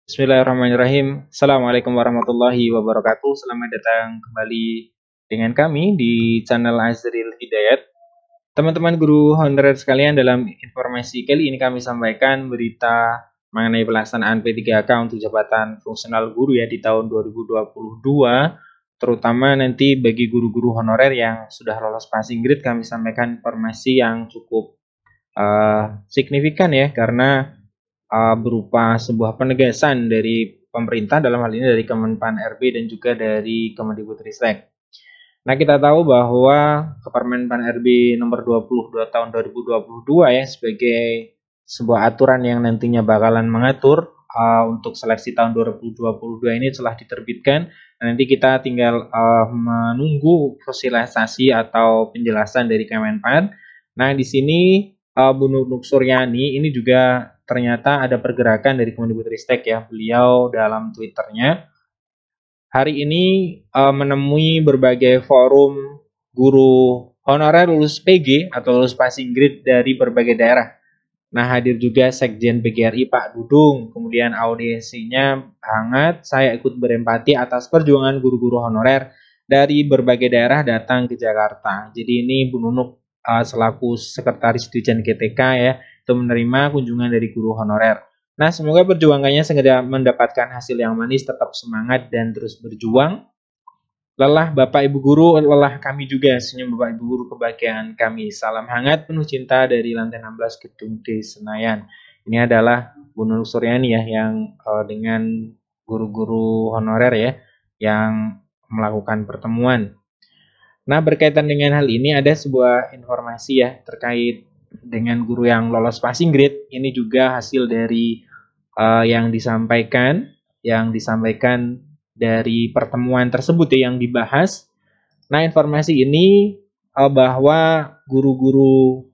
Bismillahirrahmanirrahim. Assalamualaikum warahmatullahi wabarakatuh. Selamat datang kembali dengan kami di channel Azril Hidayat. Teman-teman guru honorer sekalian, dalam informasi kali ini kami sampaikan berita mengenai pelaksanaan P3K untuk jabatan fungsional guru ya di tahun 2022, terutama nanti bagi guru-guru honorer yang sudah lolos passing grade. Kami sampaikan informasi yang cukup signifikan ya, karena berupa sebuah penegasan dari pemerintah, dalam hal ini dari Kemenpan RB dan juga dari Kemendikbudristek. Nah, kita tahu bahwa Kemenpan RB nomor 22 tahun 2022 ya, sebagai sebuah aturan yang nantinya bakalan mengatur untuk seleksi tahun 2022 ini telah diterbitkan. Nanti kita tinggal menunggu sosialisasi atau penjelasan dari Kemenpan. Nah, di sini Bu Nunuk Suryani ini juga ternyata ada pergerakan dari Kemendikbudristek ya. Beliau dalam Twitternya hari ini menemui berbagai forum guru honorer lulus PG atau lulus passing grade dari berbagai daerah. Nah, hadir juga Sekjen PGRI Pak Dudung. Kemudian audiensinya hangat, saya ikut berempati atas perjuangan guru-guru honorer dari berbagai daerah datang ke Jakarta. Jadi ini Bu Nunuk selaku Sekretaris Dirjen GTK ya, itu menerima kunjungan dari guru honorer. Nah, semoga perjuangannya segera mendapatkan hasil yang manis, tetap semangat dan terus berjuang. Lelah Bapak Ibu Guru, lelah kami juga, senyum Bapak Ibu Guru kebahagiaan kami. Salam hangat penuh cinta dari lantai 16 Gedung D Senayan. Ini adalah Bu Nunuk Suryani ya, yang dengan guru-guru honorer ya, yang melakukan pertemuan. Nah, berkaitan dengan hal ini ada sebuah informasi ya terkait dengan guru yang lolos passing grade. Ini juga hasil dari yang disampaikan dari pertemuan tersebut ya, yang dibahas. Nah, informasi ini bahwa guru-guru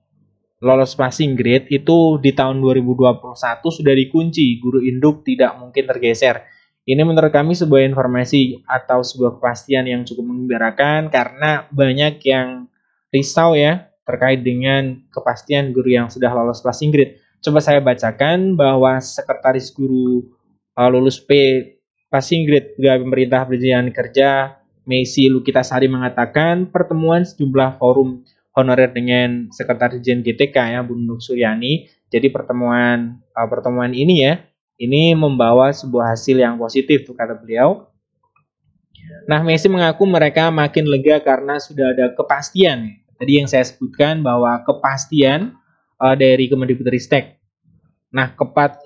lolos passing grade itu di tahun 2021 sudah dikunci, guru induk tidak mungkin tergeser. Ini menurut kami sebuah informasi atau sebuah kepastian yang cukup menggembirakan, karena banyak yang risau ya terkait dengan kepastian guru yang sudah lolos passing grade. Coba saya bacakan bahwa Sekretaris Guru lulus passing grade pegawai pemerintah Perjanjian Kerja Messi Lukitasari mengatakan pertemuan sejumlah forum honorer dengan Sekretaris Dirjen GTK ya, Bu Nunuk Suryani. Jadi pertemuan ini ya, ini membawa sebuah hasil yang positif tuh, kata beliau. Nah, Messi mengaku mereka makin lega karena sudah ada kepastian. Tadi yang saya sebutkan bahwa kepastian dari Kemendikbudristek. Nah,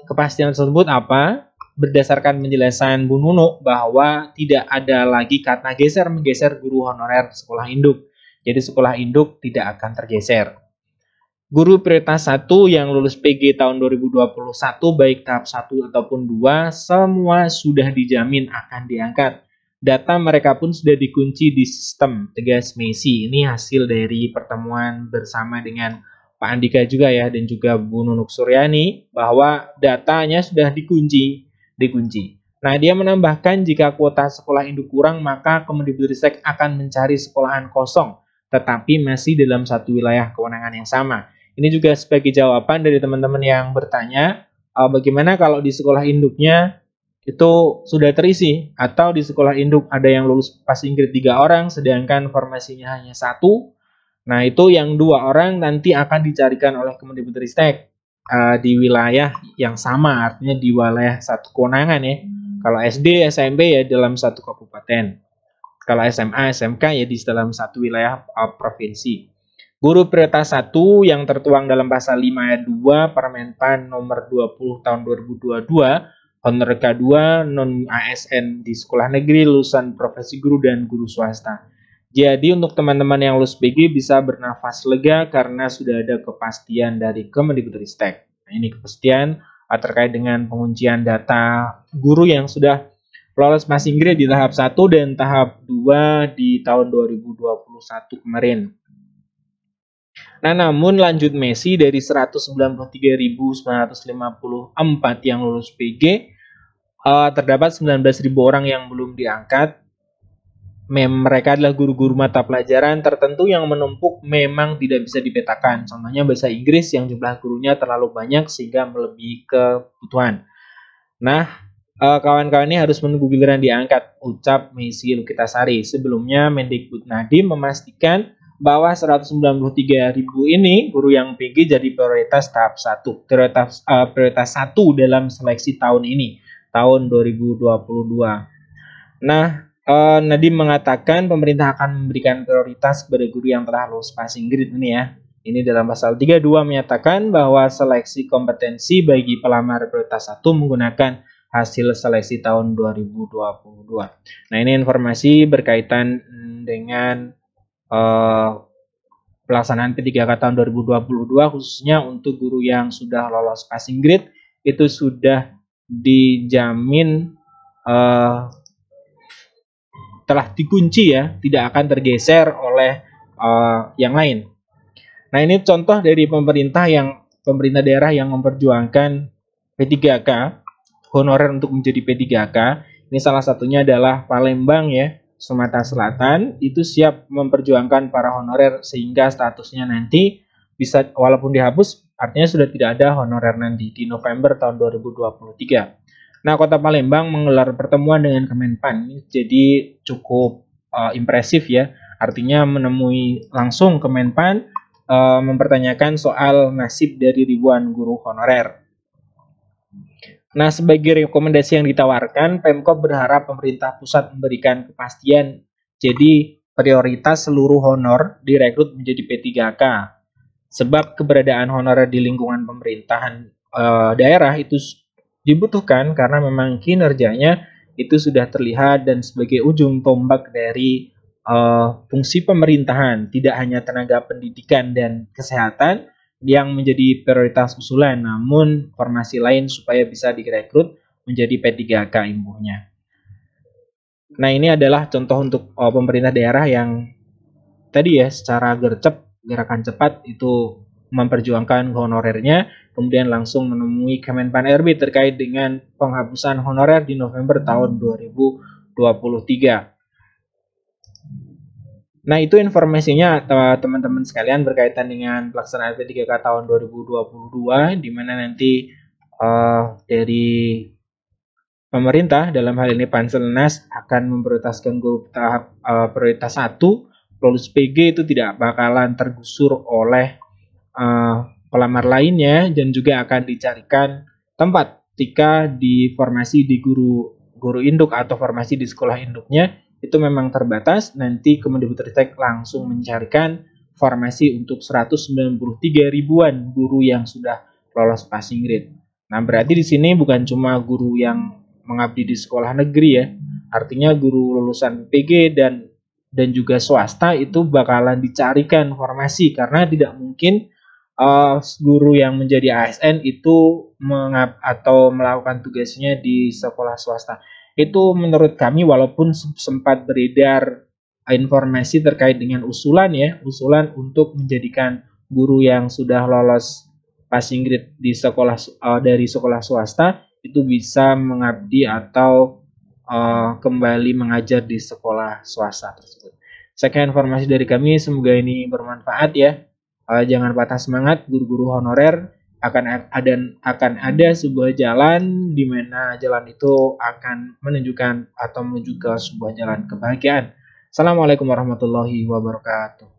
kepastian tersebut apa? Berdasarkan penjelasan Bu Nunuk bahwa tidak ada lagi kata geser-menggeser guru honorer sekolah induk. Jadi sekolah induk tidak akan tergeser. Guru prioritas 1 yang lulus PG tahun 2021 baik tahap 1 ataupun 2 semua sudah dijamin akan diangkat. Data mereka pun sudah dikunci di sistem, tegas Messi. Ini hasil dari pertemuan bersama dengan Pak Andika juga ya, dan juga Bu Nunuk Suryani, bahwa datanya sudah dikunci. Nah, dia menambahkan jika kuota sekolah induk kurang, maka Kemendikbudristek akan mencari sekolahan kosong, tetapi masih dalam satu wilayah kewenangan yang sama. Ini juga sebagai jawaban dari teman-teman yang bertanya, bagaimana kalau di sekolah induknya itu sudah terisi, atau di sekolah induk ada yang lulus passing grade 3 orang sedangkan formasinya hanya 1. Nah, itu yang 2 orang nanti akan dicarikan oleh Kemendikbudristek di wilayah yang sama, artinya di wilayah satu kewenangan ya. Kalau SD, SMP ya dalam satu kabupaten. Kalau SMA, SMK ya di dalam satu wilayah provinsi. Guru prioritas 1 yang tertuang dalam pasal 5 ayat 2 Permenpan nomor 20 tahun 2022, honor K2 non ASN di sekolah negeri, lulusan profesi guru dan guru swasta. Jadi untuk teman-teman yang lulus PG bisa bernafas lega karena sudah ada kepastian dari Kemendikbudristek. Nah, ini kepastian terkait dengan penguncian data guru yang sudah lolos passing grade di tahap 1 dan tahap 2 di tahun 2021 kemarin. Nah, namun lanjut Messi dari 193.954 yang lulus PG, terdapat 19.000 orang yang belum diangkat. Mereka adalah guru-guru mata pelajaran tertentu yang menumpuk memang tidak bisa dipetakan. Contohnya bahasa Inggris yang jumlah gurunya terlalu banyak sehingga melebihi kebutuhan. Nah, kawan-kawan ini harus menunggu giliran diangkat, ucap Messi Lukitasari. Sebelumnya Mendikbud Nadiem memastikan bahwa 193.000 ini guru yang PG jadi prioritas tahap 1, prioritas 1 dalam seleksi tahun ini, tahun 2022. Nah, Nadiem mengatakan pemerintah akan memberikan prioritas kepada guru yang telah lulus passing grade ini ya. Ini dalam pasal 32 menyatakan bahwa seleksi kompetensi bagi pelamar prioritas 1 menggunakan hasil seleksi tahun 2022. Nah, ini informasi berkaitan dengan pelaksanaan P3K tahun 2022 khususnya untuk guru yang sudah lolos passing grade itu sudah dijamin telah dikunci ya, tidak akan tergeser oleh yang lain. Nah, ini contoh dari pemerintah daerah yang memperjuangkan P3K, honorer untuk menjadi P3K. Ini salah satunya adalah Palembang ya, Sumatera Selatan, itu siap memperjuangkan para honorer sehingga statusnya nanti bisa, walaupun dihapus, artinya sudah tidak ada honorer nanti di November tahun 2023. Nah, Kota Palembang menggelar pertemuan dengan Kemenpan, jadi cukup impresif ya. Artinya menemui langsung Kemenpan, mempertanyakan soal nasib dari ribuan guru honorer. Nah, sebagai rekomendasi yang ditawarkan, Pemkop berharap pemerintah pusat memberikan kepastian, jadi prioritas seluruh honor direkrut menjadi P3K. Sebab keberadaan honorer di lingkungan pemerintahan daerah itu dibutuhkan karena memang kinerjanya itu sudah terlihat dan sebagai ujung tombak dari fungsi pemerintahan, tidak hanya tenaga pendidikan dan kesehatan yang menjadi prioritas usulan, namun formasi lain supaya bisa direkrut menjadi P3K imbuhnya. Nah, ini adalah contoh untuk pemerintah daerah yang tadi ya secara gercep, gerakan cepat itu memperjuangkan honorernya, kemudian langsung menemui Kemenpan RB terkait dengan penghapusan honorer di November tahun 2023. Nah, itu informasinya teman-teman sekalian berkaitan dengan pelaksanaan P3K tahun 2022, di mana nanti dari pemerintah dalam hal ini Panselnas akan memprioritaskan guru tahap prioritas 1, lulus PG itu tidak bakalan tergusur oleh pelamar lainnya dan juga akan dicarikan tempat jika di formasi di guru induk atau formasi di sekolah induknya itu memang terbatas, nanti Kemendikbudristek langsung mencarikan formasi untuk 193 ribuan guru yang sudah lolos passing grade. Nah, berarti di sini bukan cuma guru yang mengabdi di sekolah negeri ya, artinya guru lulusan PG dan juga swasta itu bakalan dicarikan formasi karena tidak mungkin guru yang menjadi ASN itu atau melakukan tugasnya di sekolah swasta. Itu menurut kami walaupun sempat beredar informasi terkait dengan usulan untuk menjadikan guru yang sudah lolos passing grade di sekolah dari sekolah swasta itu bisa mengabdi atau kembali mengajar di sekolah swasta tersebut. Sekian informasi dari kami, semoga ini bermanfaat ya. Jangan patah semangat, guru-guru honorer akan ada sebuah jalan di mana jalan itu akan menunjukkan atau menuju ke sebuah jalan kebahagiaan. Assalamualaikum warahmatullahi wabarakatuh.